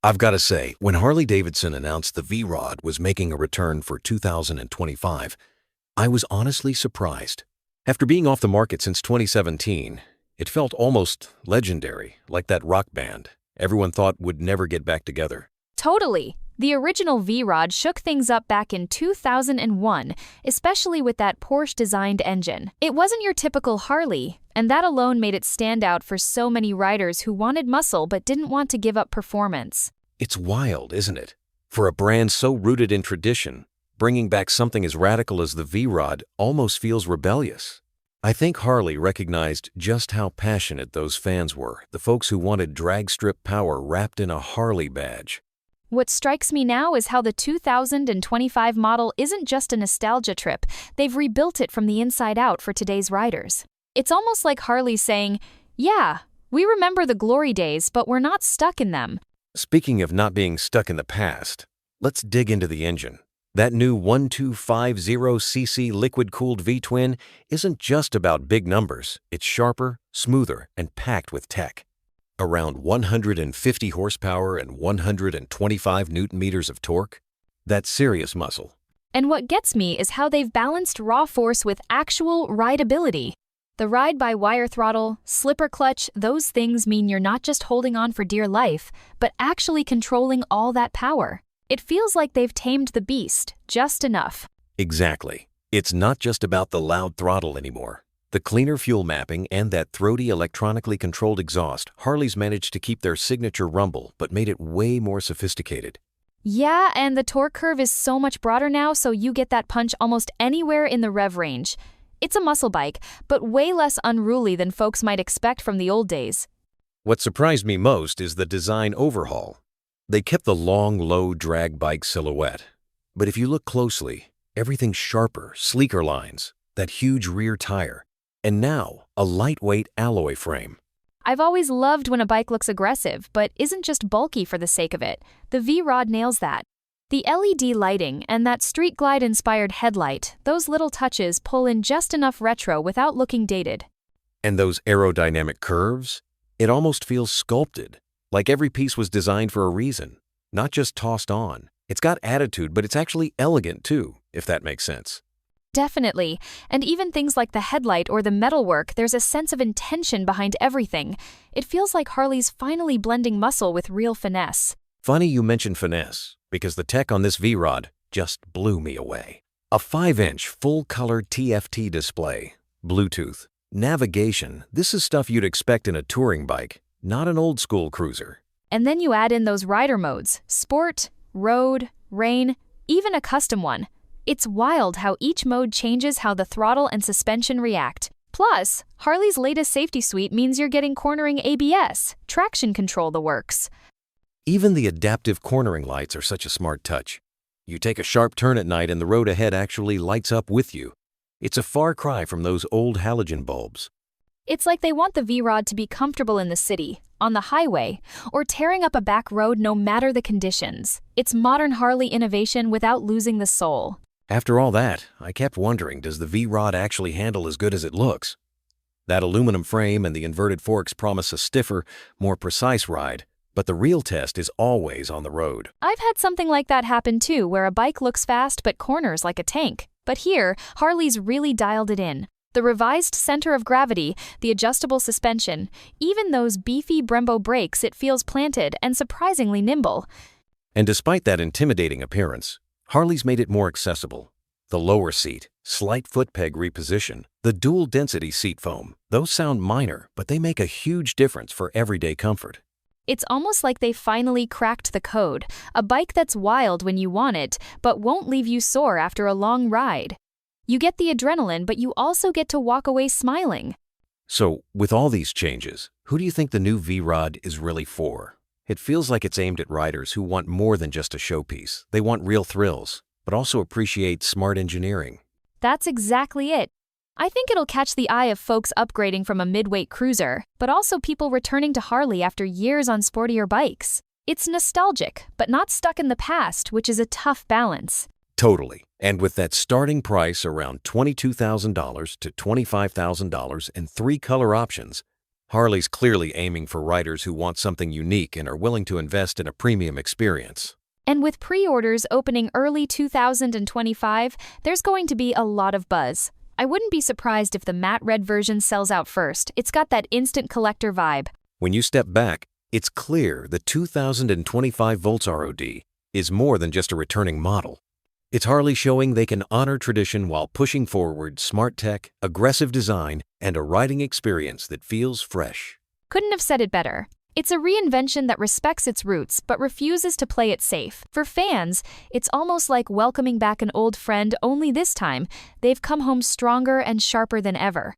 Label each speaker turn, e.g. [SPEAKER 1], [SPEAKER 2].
[SPEAKER 1] I've got to say, when Harley-Davidson announced the V-ROD was making a return for 2025, I was honestly surprised. After being off the market since 2017, it felt almost legendary, like that rock band everyone thought would never get back together.
[SPEAKER 2] Totally. The original V-ROD shook things up back in 2001, especially with that Porsche-designed engine. It wasn't your typical Harley, and that alone made it stand out for so many riders who wanted muscle but didn't want to give up performance.
[SPEAKER 1] It's wild, isn't it? For a brand so rooted in tradition, bringing back something as radical as the V-ROD almost feels rebellious. I think Harley recognized just how passionate those fans were, the folks who wanted drag strip power wrapped in a Harley badge.
[SPEAKER 2] What strikes me now is how the 2025 model isn't just a nostalgia trip, they've rebuilt it from the inside out for today's riders. It's almost like Harley saying, yeah, we remember the glory days, but we're not stuck in them.
[SPEAKER 1] Speaking of not being stuck in the past, let's dig into the engine. That new 1250cc liquid-cooled V-twin isn't just about big numbers. It's sharper, smoother, and packed with tech. Around 150 horsepower and 125 newton-meters of torque. That's serious muscle.
[SPEAKER 2] And what gets me is how they've balanced raw force with actual rideability. The ride-by-wire throttle, slipper clutch, those things mean you're not just holding on for dear life, but actually controlling all that power. It feels like they've tamed the beast, just enough.
[SPEAKER 1] Exactly. It's not just about the loud throttle anymore. The cleaner fuel mapping and that throaty electronically controlled exhaust, Harley's managed to keep their signature rumble but made it way more sophisticated.
[SPEAKER 2] Yeah, and the torque curve is so much broader now, so you get that punch almost anywhere in the rev range. It's a muscle bike, but way less unruly than folks might expect from the old days.
[SPEAKER 1] What surprised me most is the design overhaul. They kept the long, low drag bike silhouette. But if you look closely, everything's sharper, sleeker lines, that huge rear tire, and now a lightweight alloy frame.
[SPEAKER 2] I've always loved when a bike looks aggressive, but isn't just bulky for the sake of it. The V-ROD nails that. The LED lighting and that Street Glide-inspired headlight, those little touches pull in just enough retro without looking dated.
[SPEAKER 1] And those aerodynamic curves? It almost feels sculpted, like every piece was designed for a reason, not just tossed on. It's got attitude, but it's actually elegant too, if that makes sense.
[SPEAKER 2] Definitely. And even things like the headlight or the metalwork, there's a sense of intention behind everything. It feels like Harley's finally blending muscle with real finesse.
[SPEAKER 1] Funny you mention finesse, because the tech on this V-ROD just blew me away. A 5-inch full-color TFT display, Bluetooth, navigation, this is stuff you'd expect in a touring bike, not an old-school cruiser.
[SPEAKER 2] And then you add in those rider modes, sport, road, rain, even a custom one. It's wild how each mode changes how the throttle and suspension react. Plus, Harley's latest safety suite means you're getting cornering ABS, traction control the works.
[SPEAKER 1] Even the adaptive cornering lights are such a smart touch. You take a sharp turn at night and the road ahead actually lights up with you. It's a far cry from those old halogen bulbs.
[SPEAKER 2] It's like they want the V-ROD to be comfortable in the city, on the highway, or tearing up a back road no matter the conditions. It's modern Harley innovation without losing the soul.
[SPEAKER 1] After all that, I kept wondering, does the V-ROD actually handle as good as it looks? That aluminum frame and the inverted forks promise a stiffer, more precise ride, but the real test is always on the road.
[SPEAKER 2] I've had something like that happen too, where a bike looks fast but corners like a tank. But here, Harley's really dialed it in. The revised center of gravity, the adjustable suspension, even those beefy Brembo brakes, it feels planted and surprisingly nimble.
[SPEAKER 1] And despite that intimidating appearance, Harley's made it more accessible. The lower seat, slight foot peg reposition, the dual-density seat foam, those sound minor, but they make a huge difference for everyday comfort.
[SPEAKER 2] It's almost like they finally cracked the code, a bike that's wild when you want it, but won't leave you sore after a long ride. You get the adrenaline, but you also get to walk away smiling.
[SPEAKER 1] So, with all these changes, who do you think the new V-ROD is really for? It feels like it's aimed at riders who want more than just a showpiece. They want real thrills, but also appreciate smart engineering.
[SPEAKER 2] That's exactly it. I think it'll catch the eye of folks upgrading from a mid-weight cruiser, but also people returning to Harley after years on sportier bikes. It's nostalgic, but not stuck in the past, which is a tough balance.
[SPEAKER 1] Totally. And with that starting price around $22,000 to $25,000 and 3 color options, Harley's clearly aiming for riders who want something unique and are willing to invest in a premium experience.
[SPEAKER 2] And with pre-orders opening early 2025, there's going to be a lot of buzz. I wouldn't be surprised if the matte red version sells out first. It's got that instant collector vibe.
[SPEAKER 1] When you step back, it's clear the 2025 Volts ROD is more than just a returning model. It's Harley showing they can honor tradition while pushing forward smart tech, aggressive design, and a riding experience that feels fresh.
[SPEAKER 2] Couldn't have said it better. It's a reinvention that respects its roots but refuses to play it safe. For fans, it's almost like welcoming back an old friend, only this time, they've come home stronger and sharper than ever.